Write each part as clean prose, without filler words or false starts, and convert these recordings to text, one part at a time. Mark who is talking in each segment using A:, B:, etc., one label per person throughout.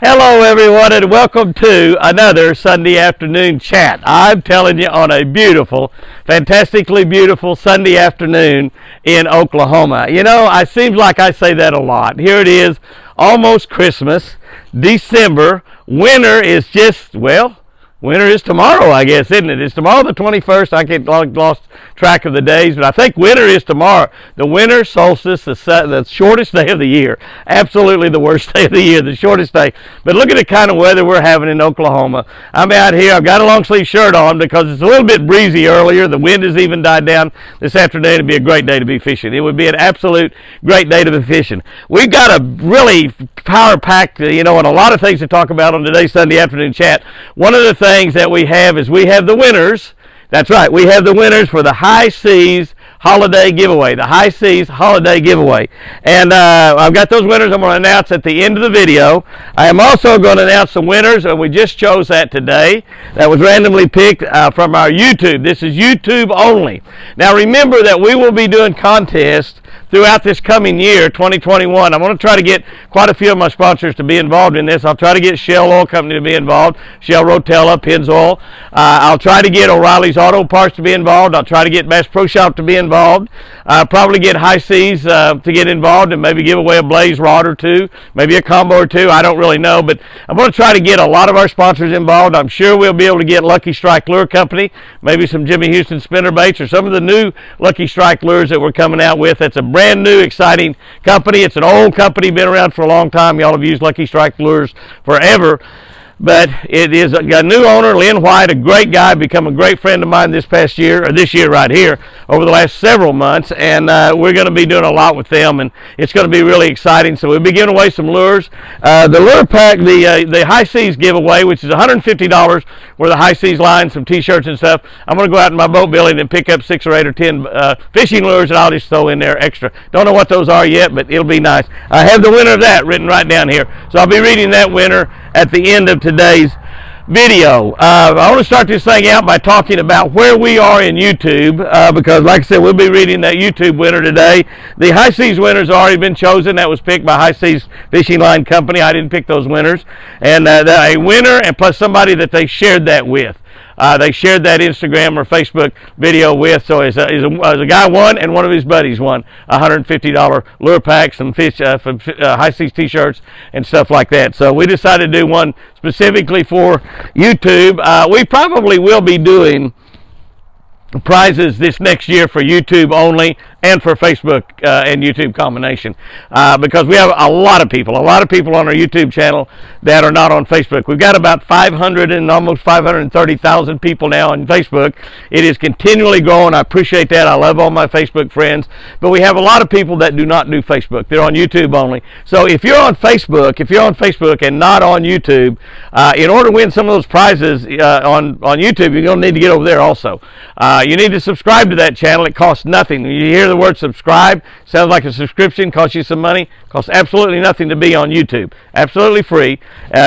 A: Hello, everyone, and welcome to another Sunday afternoon chat. I'm telling you, on a beautiful, fantastically beautiful Sunday afternoon in Oklahoma. You know, it seems like I say that a lot. Here it is, almost Christmas, December. Winter is just, well, winter is tomorrow, I guess, isn't it? It's tomorrow the 21st. I get lost track of the days, but I think winter is tomorrow. The winter solstice, the shortest day of the year. Absolutely the worst day of the year, the shortest day. But look at the kind of weather we're having in Oklahoma. I'm out here. I've got a long sleeve shirt on because it's a little bit breezy earlier. The wind has even died down this afternoon. It'd be a great day to be fishing. It would be an absolute great day to be fishing. We've got a really power-packed, and a lot of things to talk about on today's Sunday afternoon chat. One of the things that we have is we have the winners. That's right, we have the winners for the HiSeas holiday giveaway, the HiSeas holiday giveaway. And I've got those winners I'm going to announce at the end of the video. I am also going to announce the winners, and we just chose that today. That was randomly picked from our YouTube. This is YouTube only. Now remember that we will be doing contests throughout this coming year, 2021. I'm going to try to get quite a few of my sponsors to be involved in this. I'll try to get Shell Oil Company to be involved, Shell Rotella, Pennzoil. I'll try to get O'Reilly's Auto Parts to be involved. I'll try to get Bass Pro Shop to be involved. Probably get HiSeas to get involved and maybe give away a Blaze rod or two, maybe a combo or two. I don't really know, but I'm going to try to get a lot of our sponsors involved. I'm sure we'll be able to get Lucky Strike Lure Company, maybe some Jimmy Houston spinnerbaits or some of the new Lucky Strike lures that we're coming out with. That's a brand new, exciting company. It's an old company, been around for a long time. Y'all have used Lucky Strike lures forever. But it is a new owner, Lynn White, a great guy, become a great friend of mine this past year, or this year right here, over the last several months, and we're going to be doing a lot with them, and it's going to be really exciting. So we'll be giving away some lures. The lure pack, the HiSeas giveaway, which is $150 for the HiSeas line, some t-shirts and stuff. I'm going to go out in my boat building and pick up 6 or 8 or 10 fishing lures, and I'll just throw in there extra. Don't know what those are yet, but it'll be nice. I have the winner of that written right down here, so I'll be reading that winner at the end of today's video. I want to start this thing out by talking about where we are in YouTube, because like I said, we'll be reading that YouTube winner today. The HiSeas winner's already been chosen. That was picked by HiSeas Fishing Line Company. I didn't pick those winners. And a winner and plus somebody that they shared that with. They shared that Instagram or Facebook video with, so as a guy won and one of his buddies won a $150 lure pack, some fish, HiSeas t-shirts and stuff like that. So we decided to do one specifically for YouTube. We probably will be doing prizes this next year for YouTube only and for Facebook and YouTube combination, because we have a lot of people on our YouTube channel that are not on Facebook. We've got about 500 and almost 530,000 people now on Facebook. It is continually growing. I appreciate that. I love all my Facebook friends, but we have a lot of people that do not do Facebook. They're on YouTube only. So if you're on Facebook and not on YouTube, in order to win some of those prizes on YouTube, you're going to need to get over there also. You need to subscribe to that channel. It costs nothing. You hear the word subscribe, sounds like a subscription, costs you some money. Costs absolutely nothing to be on YouTube. Absolutely free.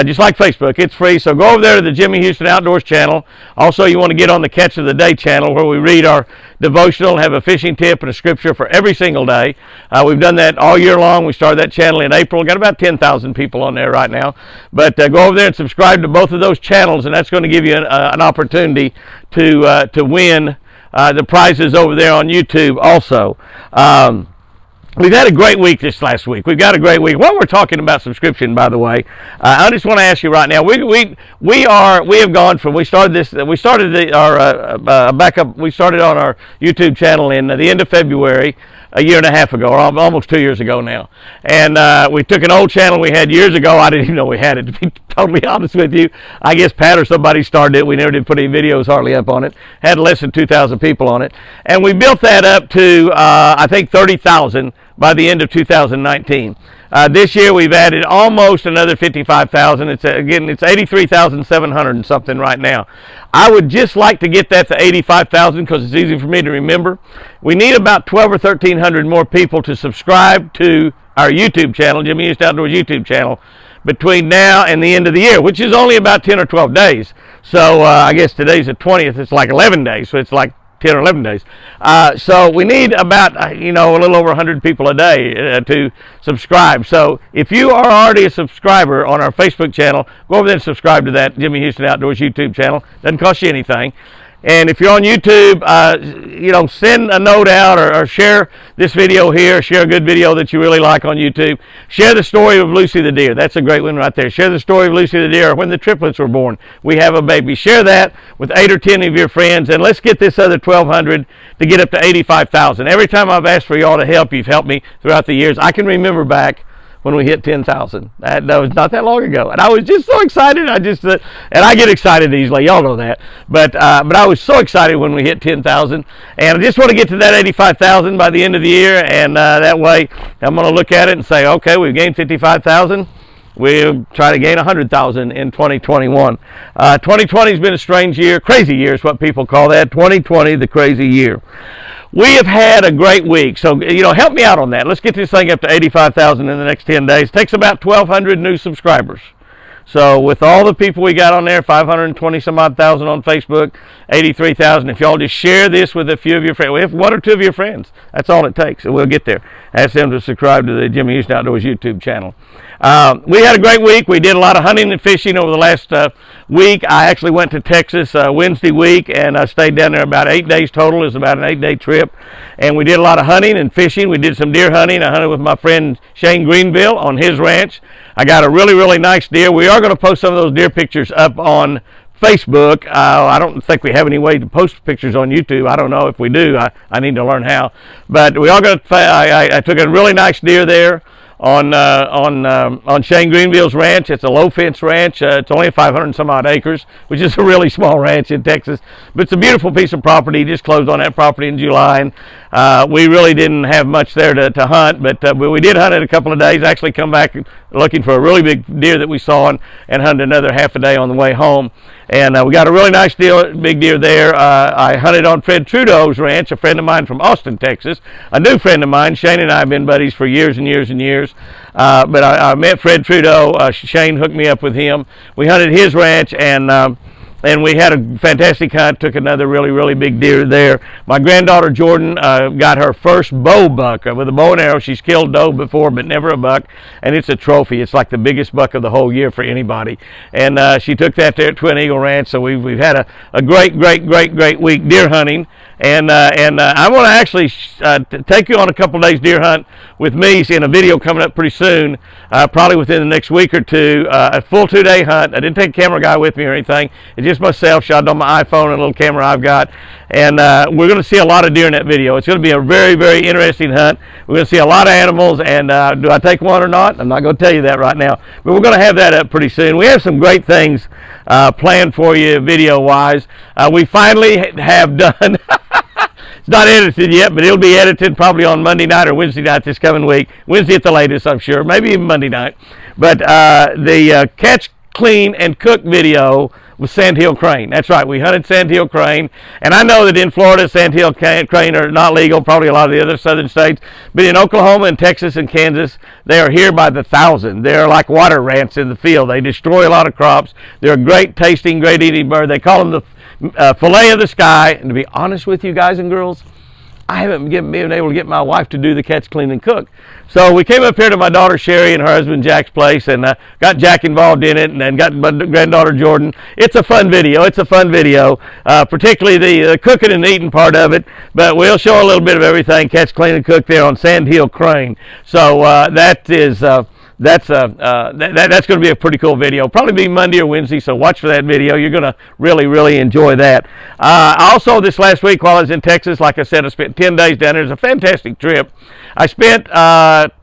A: Just like Facebook, it's free. So go over there to the Jimmy Houston Outdoors channel. Also, you want to get on the Catch of the Day channel, where we read our devotional and have a fishing tip and a scripture for every single day. We've done that all year long. We started that channel in April. Got about 10,000 people on there right now. But go over there and subscribe to both of those channels, and that's going to give you an opportunity to win the prizes over there on YouTube also. We've had a great week this last week. We've got a great week. While we're talking about subscription, by the way, I just want to ask you right now. We have gone from we started on our YouTube channel in the end of February, a year and a half ago, or almost 2 years ago now. And we took an old channel we had years ago. I didn't even know we had it, to be totally honest with you. I guess Pat or somebody started it. We never did put any videos hardly up on it. Had less than 2,000 people on it. And we built that up to, I think, 30,000 by the end of 2019. This year we've added almost another 55,000. It's 83,700 and something right now. I would just like to get that to 85,000 because it's easy for me to remember. We need about 12 or 1,300 more people to subscribe to our YouTube channel, Jimmy Houston Outdoors YouTube channel, between now and the end of the year, which is only about 10 or 12 days. So I guess today's the 20th. It's like 11 days, so it's like 10 or 11 days. So we need about, a little over 100 people a day to subscribe. So if you are already a subscriber on our Facebook channel, go over there and subscribe to that Jimmy Houston Outdoors YouTube channel. Doesn't cost you anything. And if you're on YouTube, send a note out or share this video here. Share a good video that you really like on YouTube. Share the story of Lucy the deer. That's a great one right there. Share the story of Lucy the deer, or when the triplets were born. We have a baby. Share that with 8 or 10 of your friends, and let's get this other 1,200 to get up to 85,000. Every time I've asked for y'all to help, you've helped me throughout the years. I can remember back when we hit 10,000. That was not that long ago, and I was just so excited. And I get excited easily. Y'all know that. But I was so excited when we hit 10,000, and I just want to get to that 85,000 by the end of the year. And that way, I'm going to look at it and say, okay, we've gained 55,000. We'll try to gain 100,000 in 2021. 2020 has been a strange year, crazy year is what people call that. 2020, the crazy year. We have had a great week, so help me out on that. Let's get this thing up to 85,000 in the next 10 days. It takes about 1,200 new subscribers. So with all the people we got on there, 520 some odd thousand on Facebook, 83,000. If y'all just share this with a few of your friends, if 1 or 2 of your friends, that's all it takes, and we'll get there. Ask them to subscribe to the Jimmy Houston Outdoors YouTube channel. We had a great week. We did a lot of hunting and fishing over the last week. I actually went to Texas Wednesday week, and I stayed down there about 8 days total. It was about an 8-day trip, and we did a lot of hunting and fishing. We did some deer hunting. I hunted with my friend Shane Greenville on his ranch. I got a really, really nice deer. We are going to post some of those deer pictures up on Facebook. I don't think we have any way to post pictures on YouTube. I don't know if we do. I need to learn how. But we all got. I took a really nice deer there on Shane Greenville's ranch. It's a low fence ranch. It's only 500 and some odd acres, which is a really small ranch in Texas. But it's a beautiful piece of property. Just closed on that property in July, and we really didn't have much there to hunt. But we did hunt it a couple of days. Actually, come back looking for a really big deer that we saw, and hunted another half a day on the way home. And we got a really nice big deer there. I hunted on Fred Trudeau's ranch, a friend of mine from Austin, Texas. A new friend of mine. Shane and I have been buddies for years and years and years. But I met Fred Trudeau. Shane hooked me up with him. We hunted his ranch, and we had a fantastic hunt. Took another really, really big deer there. My granddaughter Jordan got her first bow buck with a bow and arrow. She's killed doe before, but never a buck, and it's a trophy. It's like the biggest buck of the whole year for anybody. And she took that there at Twin Eagle Ranch. So we've had a great week deer hunting. And I want to actually take you on a couple days deer hunt with me in a video coming up pretty soon, probably within the next week or two. A full 2-day hunt. I didn't take a camera guy with me or anything. It's just myself, shot on my iPhone and a little camera I've got. And we're going to see a lot of deer in that video. It's going to be a very, very interesting hunt. We're going to see a lot of animals. And do I take one or not? I'm not going to tell you that right now. But we're going to have that up pretty soon. We have some great things planned for you video-wise. We finally have done... It's not edited yet, but it'll be edited probably on Monday night or Wednesday night this coming week. Wednesday at the latest, I'm sure. Maybe even Monday night. But the catch, clean, and cook video with sandhill crane. That's right. We hunted sandhill crane. And I know that in Florida, sandhill crane are not legal, probably a lot of the other southern states. But in Oklahoma and Texas and Kansas, they are here by the thousand. They're like water rats in the field. They destroy a lot of crops. They're a great tasting, great eating bird. They call them the fillet of the sky. And to be honest with you guys and girls, I haven't been able to get my wife to do the catch, clean, and cook. So we came up here to my daughter Sherry and her husband Jack's place, and got Jack involved in it, and then got my granddaughter Jordan. It's a fun video. Particularly the cooking and eating part of it. But we'll show a little bit of everything, catch, clean, and cook there on Sandhill Crane. So that's going to be a pretty cool video. Probably be Monday or Wednesday, so watch for that video. You're going to really, really enjoy that. Also, this last week while I was in Texas, like I said, I spent 10 days down there. It was a fantastic trip. I spent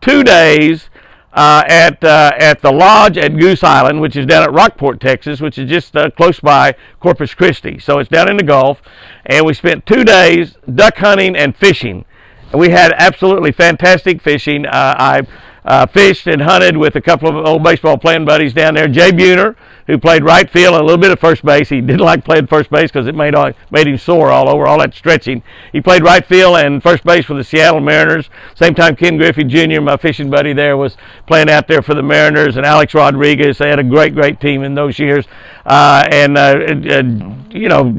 A: 2 days at the lodge at Goose Island, which is down at Rockport, Texas, which is just close by Corpus Christi. So it's down in the Gulf. And we spent 2 days duck hunting and fishing. We had absolutely fantastic fishing. I fished and hunted with a couple of old baseball playing buddies down there. Jay Buhner, who played right field and a little bit of first base. He didn't like playing first base because it made him sore all over, all that stretching. He played right field and first base for the Seattle Mariners. Same time Ken Griffey Jr., my fishing buddy there, was playing out there for the Mariners, and Alex Rodriguez. They had a great team in those years.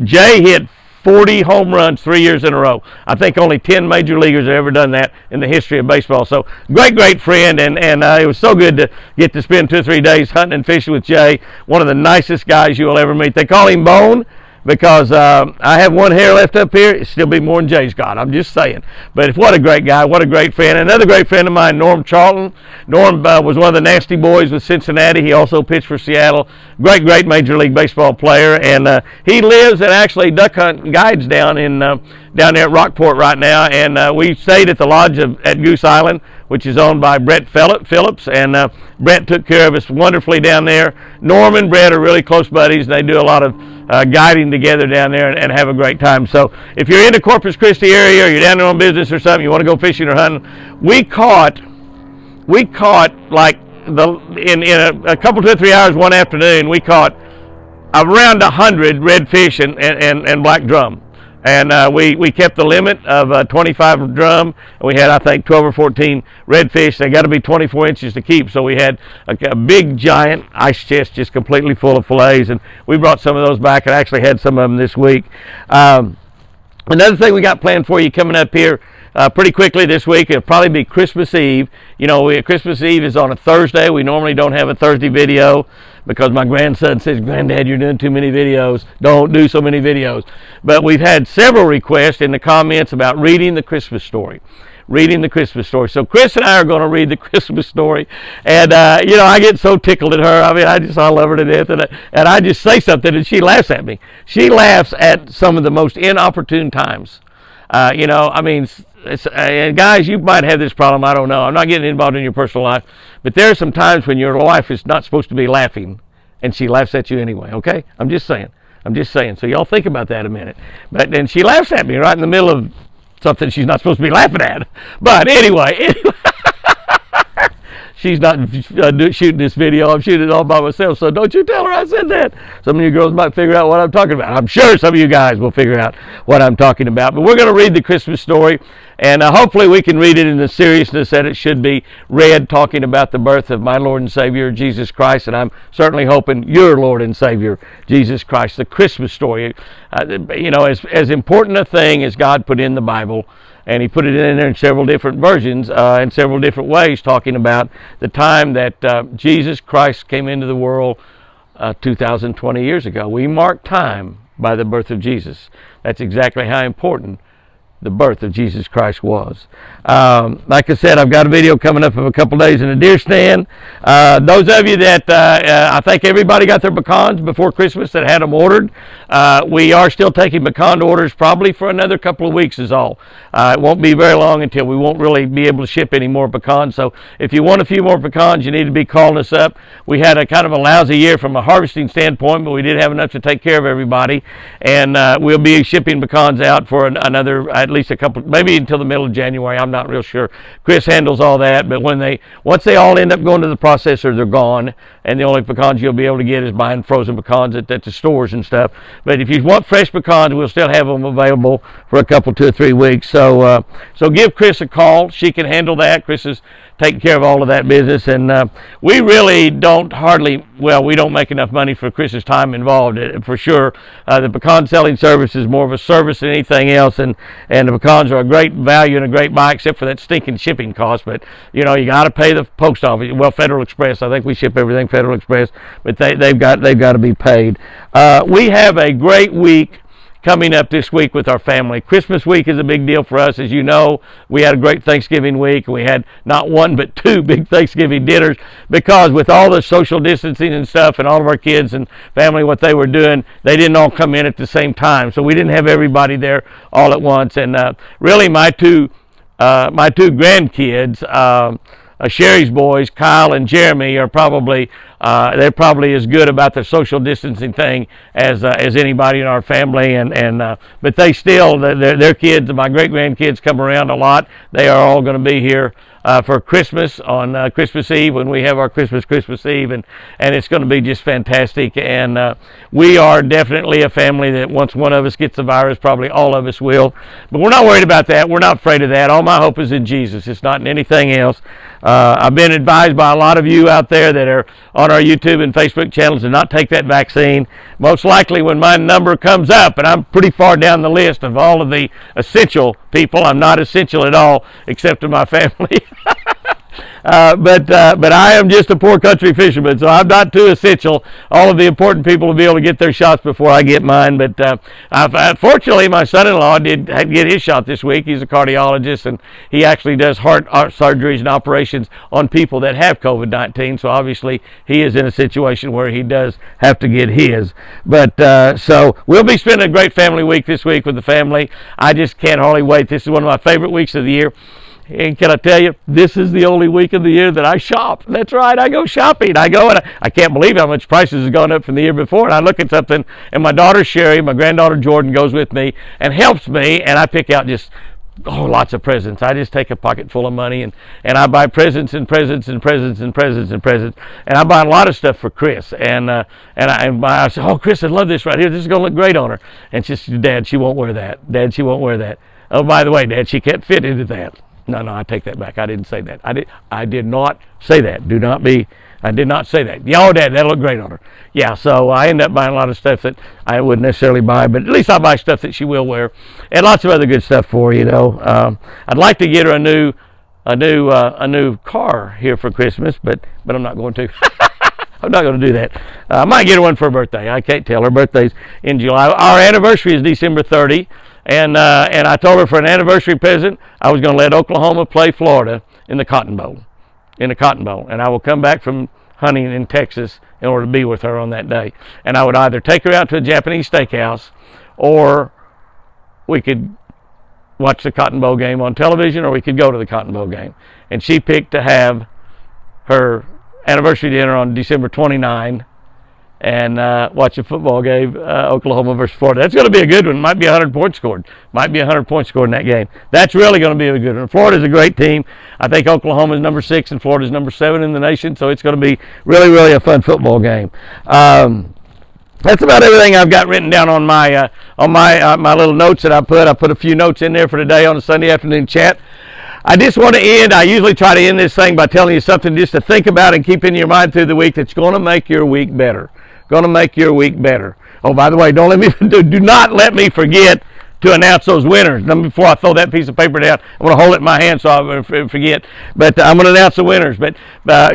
A: Jay hit 40 home runs 3 years in a row. I think only 10 major leaguers have ever done that in the history of baseball. So great friend, and it was so good to get to spend 2 or 3 days hunting and fishing with Jay. One of the nicest guys you will ever meet. They call him Bone because I have one hair left up here. It'd still be more than Jay's got. I'm just saying. But what a great guy. What a great friend. Another great friend of mine, Norm Charlton. Norm was one of the nasty boys with Cincinnati. He also pitched for Seattle. Great Major League Baseball player. And he lives and actually duck hunt and guides down there at Rockport right now. And we stayed at the lodge at Goose Island, which is owned by Brett Phillips, and Brett took care of us wonderfully down there. Norm and Brett are really close buddies, and they do a lot of guiding together down there and have a great time. So if you're in the Corpus Christi area or you're down there on business or something, you want to go fishing or hunting, we caught like in a couple 2 or 3 hours one afternoon, we caught around 100 redfish and black drum. And we kept the limit of 25 drum. We had, I think, 12 or 14 redfish. They got to be 24 inches to keep. So we had a big, giant ice chest just completely full of fillets. And we brought some of those back and actually had some of them this week. Another thing we got planned for you coming up here pretty quickly this week, it'll probably be Christmas Eve. You know, Christmas Eve is on a Thursday. We normally don't have a Thursday video because my grandson says, "Granddad, you're doing too many videos. Don't do so many videos." But we've had several requests in the comments about reading the Christmas story. So Chris and I are going to read the Christmas story. And, you know, I get so tickled at her. I mean, I love her to death. And I just say something and she laughs at me. She laughs at some of the most inopportune times. You know, I mean, and guys, you might have this problem. I don't know. I'm not getting involved in your personal life. But there are some times when your wife is not supposed to be laughing, and she laughs at you anyway, okay? I'm just saying. So y'all think about that a minute. But then she laughs at me right in the middle of something she's not supposed to be laughing at. But anyway. She's not shooting this video. I'm shooting it all by myself. So don't you tell her I said that. Some of you girls might figure out what I'm talking about. I'm sure some of you guys will figure out what I'm talking about. But we're going to read the Christmas story. And hopefully we can read it in the seriousness that it should be read, talking about the birth of my Lord and Savior, Jesus Christ. And I'm certainly hoping your Lord and Savior, Jesus Christ. The Christmas story, you know, as important a thing as God put in the Bible. And he put it in there in several different versions, in several different ways, talking about the time that Jesus Christ came into the world 2,020 years ago. We mark time by the birth of Jesus. That's exactly how important the birth of Jesus Christ was. Like I said, I've got a video coming up of a couple days in a deer stand. Those of you that, I think everybody got their pecans before Christmas that had them ordered. We are still taking pecan orders probably for another couple of weeks is all. It won't be very long until we won't really be able to ship any more pecans. So if you want a few more pecans, you need to be calling us up. We had a kind of a lousy year from a harvesting standpoint, but we did have enough to take care of everybody. And we'll be shipping pecans out for another, at least a couple, maybe until the middle of January. I'm not real sure. Chris handles all that, but once they all end up going to the processor, they're gone. And the only pecans you'll be able to get is buying frozen pecans at the stores and stuff. But if you want fresh pecans, we'll still have them available for a couple, 2 or 3 weeks. So give Chris a call. She can handle that. Chris is taking care of all of that business. And we really don't we don't make enough money for Chris's time involved, for sure. The pecan selling service is more of a service than anything else. And the pecans are a great value and a great buy, except for that stinking shipping cost. But, you know, you got to pay the post office. Well, Federal Express. I think we ship everything Federal Express. But they've got to be paid. We have a great week coming up this week with our family. Christmas week is a big deal for us. As you know, we had a great Thanksgiving week. We had not one but 2 big Thanksgiving dinners because with all the social distancing and stuff and all of our kids and family, what they were doing, they didn't all come in at the same time. So we didn't have everybody there all at once. And really my two grandkids, Sherry's boys, Kyle and Jeremy, are probably they're probably as good about the social distancing thing as anybody in our family. But they still, their kids, my great grandkids, come around a lot. They are all going to be here for Christmas on Christmas Eve when we have our Christmas Eve, and it's going to be just fantastic. And we are definitely a family that once one of us gets the virus, probably all of us will. But we're not worried about that. We're not afraid of that. All my hope is in Jesus. It's not in anything else. I've been advised by a lot of you out there that are on our YouTube and Facebook channels to not take that vaccine. Most likely when my number comes up, and I'm pretty far down the list of all of the essential people, I'm not essential at all except to my family. But I am just a poor country fisherman, so I'm not too essential. All of the important people will be able to get their shots before I get mine. But fortunately, my son-in-law did get his shot this week. He's a cardiologist, and he actually does heart surgeries and operations on people that have COVID-19. So obviously, he is in a situation where he does have to get his. But so we'll be spending a great family week this week with the family. I just can't hardly wait. This is one of my favorite weeks of the year. And can I tell you, this is the only week of the year that I shop. That's right, I go shopping. I go and I can't believe how much prices have gone up from the year before. And I look at something, and my daughter Sherry, my granddaughter Jordan goes with me and helps me, and I pick out just lots of presents. I just take a pocket full of money and I buy presents and presents and presents and presents and presents. And I buy a lot of stuff for Chris. And I said, oh, Chris, I love this right here. This is going to look great on her. And she said, Dad, she won't wear that. Dad, she won't wear that. Oh, by the way, Dad, she can't fit into that. No, I take that back. I didn't say that. I did not say that. I did not say that. Yeah, oh, Dad, that'll look great on her. Yeah, so I end up buying a lot of stuff that I wouldn't necessarily buy, but at least I buy stuff that she will wear, and lots of other good stuff for her, you know. I'd like to get her a new car here for Christmas, but I'm not going to. I'm not going to do that. I might get her one for her birthday. I can't tell. Her birthday's in July. Our anniversary is December 30. And I told her for an anniversary present, I was going to let Oklahoma play Florida in the Cotton Bowl. And I will come back from hunting in Texas in order to be with her on that day. And I would either take her out to a Japanese steakhouse, or we could watch the Cotton Bowl game on television, or we could go to the Cotton Bowl game. And she picked to have her anniversary dinner on December 29 and watch a football game, Oklahoma versus Florida. That's going to be a good one. Might be 100 points scored. Might be 100 points scored in that game. That's really going to be a good one. Florida's a great team. I think Oklahoma's number 6 and Florida's number 7 in the nation, so it's going to be really, really a fun football game. That's about everything I've got written down on my little notes that I put. I put a few notes in there for today on a Sunday afternoon chat. I just want to end. I usually try to end this thing by telling you something just to think about and keep in your mind through the week that's going to make your week better. Going to make your week better. Oh, by the way, do not let me forget to announce those winners. Before I throw that piece of paper down, I'm going to hold it in my hand so I won't forget. But I'm going to announce the winners. But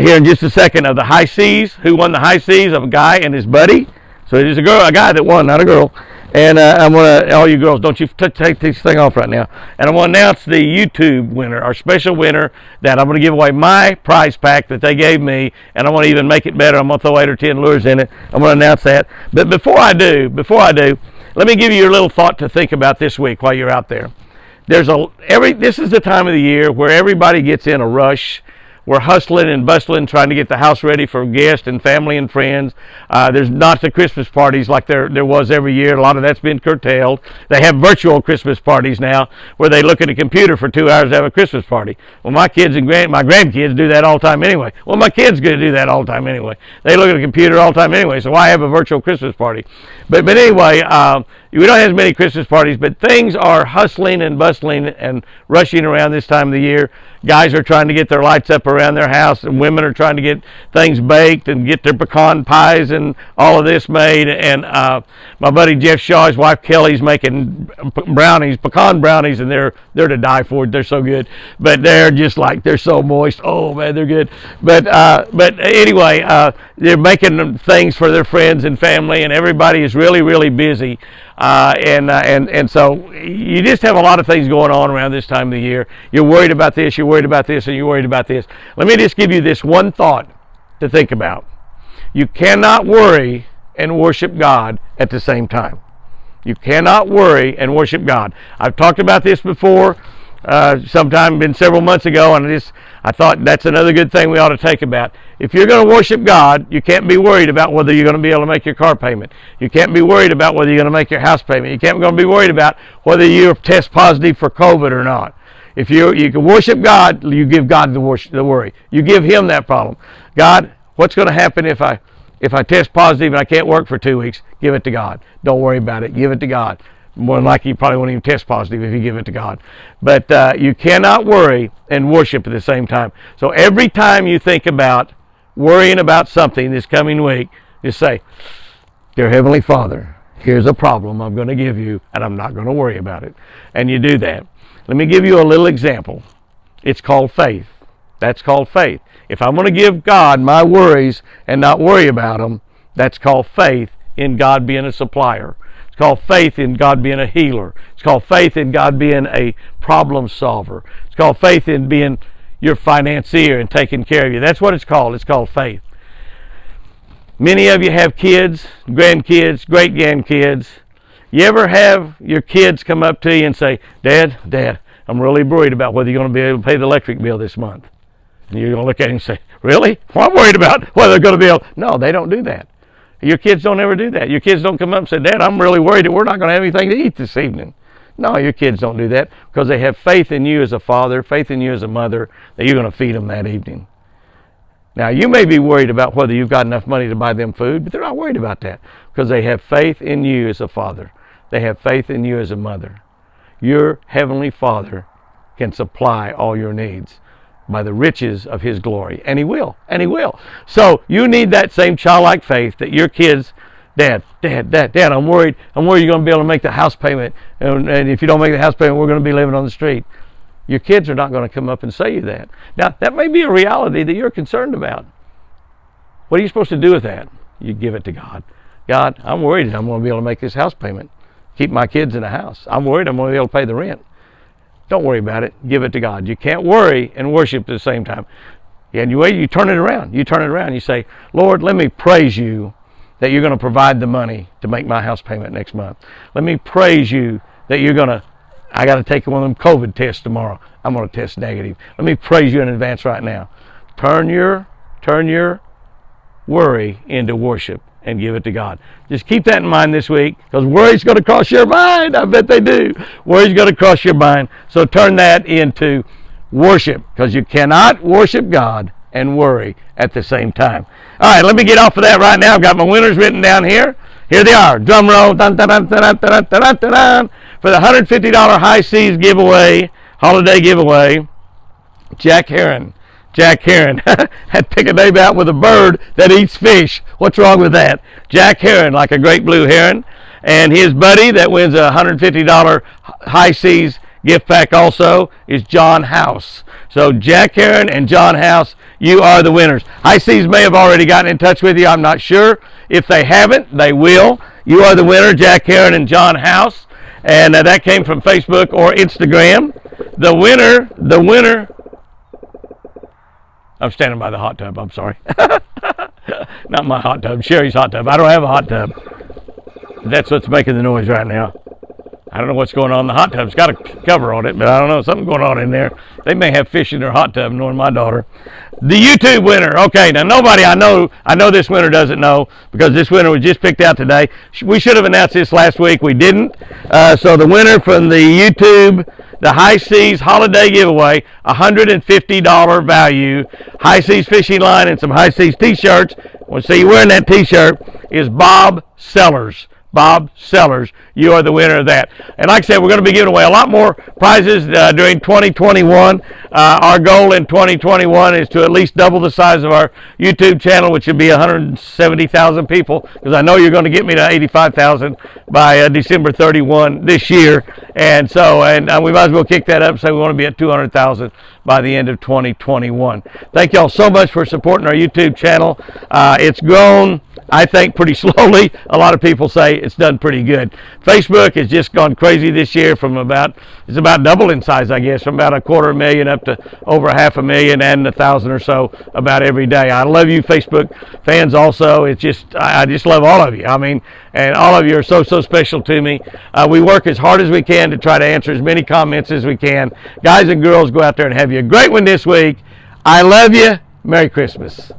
A: here in just a second, of the HiSeas, who won the HiSeas, of a guy and his buddy. So it is a guy that won, not a girl. And I'm going to, all you girls, don't you take this thing off right now. And I'm going to announce the YouTube winner, our special winner, that I'm going to give away my prize pack that they gave me. And I want to even make it better. I'm going to throw 8 or 10 lures in it. I'm going to announce that. But before I do, let me give you your little thought to think about this week while you're out there. This is the time of the year where everybody gets in a rush. We're hustling and bustling, trying to get the house ready for guests and family and friends. There's not the Christmas parties like there was every year. A lot of that's been curtailed. They have virtual Christmas parties now where they look at a computer for 2 hours to have a Christmas party. Well, my kids and my grandkids do that all the time anyway. Well, my kids going to do that all the time anyway. They look at a computer all the time anyway, so why have a virtual Christmas party? But anyway, we don't have as many Christmas parties, but things are hustling and bustling and rushing around this time of the year. Guys are trying to get their lights up around their house, and women are trying to get things baked and get their pecan pies and all of this made. And my buddy Jeff Shaw, his wife Kelly's making pecan brownies, and they're to die for. They're so good, but they're so moist. Oh man, they're good. But anyway, they're making things for their friends and family, and everybody is really, really busy. And so you just have a lot of things going on around this time of the year. You're worried about this, you're worried about this, and you're worried about this. Let me just give you this one thought to think about. You cannot worry and worship God at the same time. You cannot worry and worship God. I've talked about this before, been several months ago, and I thought that's another good thing we ought to take about. If you're going to worship God, you can't be worried about whether you're going to be able to make your car payment. You can't be worried about whether you're going to make your house payment. You can't be worried about whether you test positive for COVID or not. If you can worship God, you give God the worry. You give Him that problem. God, what's going to happen if I test positive and I can't work for 2 weeks? Give it to God. Don't worry about it. Give it to God. More than likely, you probably won't even test positive if you give it to God. But you cannot worry and worship at the same time. So every time you think about worrying about something this coming week, just say, Dear Heavenly Father, here's a problem I'm going to give you, and I'm not going to worry about it. And you do that. Let me give you a little example. It's called faith. That's called faith. If I'm going to give God my worries and not worry about them, that's called faith in God being a supplier. It's called faith in God being a healer. It's called faith in God being a problem solver. It's called faith in being your financier and taking care of you. That's what it's called. It's called faith. Many of you have kids, grandkids, great-grandkids. You ever have your kids come up to you and say, Dad, I'm really worried about whether you're going to be able to pay the electric bill this month. And you're going to look at him and say, really? Well, I'm worried about whether they're going to be able. No, they don't do that. Your kids don't ever do that. Your kids don't come up and say, Dad, I'm really worried that we're not going to have anything to eat this evening. No, your kids don't do that because they have faith in you as a father, faith in you as a mother, that you're going to feed them that evening. Now, you may be worried about whether you've got enough money to buy them food, but they're not worried about that because they have faith in you as a father. They have faith in you as a mother. Your Heavenly Father can supply all your needs by the riches of His glory. And He will. And He will. So you need that same childlike faith that your kids, Dad, I'm worried you're going to be able to make the house payment. And if you don't make the house payment, we're going to be living on the street. Your kids are not going to come up and say you that. Now, that may be a reality that you're concerned about. What are you supposed to do with that? You give it to God. God, I'm worried I'm going to be able to make this house payment. Keep my kids in the house. I'm worried I'm going to be able to pay the rent. Don't worry about it. Give it to God. You can't worry and worship at the same time. And you turn it around. You turn it around. You say, Lord, let me praise you that you're going to provide the money to make my house payment next month. Let me praise you that you're going to, I got to take one of them COVID tests tomorrow. I'm going to test negative. Let me praise you in advance right now. Turn your worry into worship and give it to God. Just keep that in mind this week because worry's going to cross your mind. I bet they do. Worry's going to cross your mind. So turn that into worship because you cannot worship God and worry at the same time. All right, let me get off of that right now. I've got my winners written down here. Here they are. Drum roll. Dun, dun, dun, dun, dun, dun, dun, dun, dun. For the $150 HiSeas giveaway, holiday giveaway, Jack Heron had pick a name out with a bird that eats fish. What's wrong with that? Jack Heron, like a great blue heron. And his buddy that wins a $150 HiSeas gift pack also is John House. So Jack Heron and John House, you are the winners. HiSeas may have already gotten in touch with you. I'm not sure. If they haven't, they will. You are the winner, Jack Heron and John House. And that came from Facebook or Instagram. The winner, I'm standing by the hot tub, I'm sorry. Not my hot tub, Sherry's hot tub. I don't have a hot tub. That's what's making the noise right now. I don't know what's going on in the hot tub. It's got a cover on it, but I don't know, something's going on in there. They may have fish in their hot tub, knowing my daughter. The YouTube winner. Okay, now nobody I know this winner doesn't know because this winner was just picked out today. We should have announced this last week. We didn't. So the winner from the YouTube, the HiSeas holiday giveaway, $150 value, HiSeas fishing line and some HiSeas t-shirts. We'll see you wearing that t-shirt is Bob Sellers. Bob Sellers, you are the winner of that. And like I said, we're going to be giving away a lot more prizes during 2021. Our goal in 2021 is to at least double the size of our YouTube channel, which would be 170,000 people, because I know you're going to get me to 85,000 by December 31 this year. And so, we might as well kick that up and say we want to be at 200,000 by the end of 2021. Thank y'all so much for supporting our YouTube channel. It's grown, I think, pretty slowly. A lot of people say it's done pretty good. Facebook has just gone crazy this year it's about double in size, I guess, from about 250,000 up to over 500,000 and 1,000 or so about every day. I love you Facebook fans also. I just love all of you. I mean, and all of you are so special to me. We work as hard as we can to try to answer as many comments as we can. Guys and girls, go out there and have you a great one this week. I love you. Merry Christmas.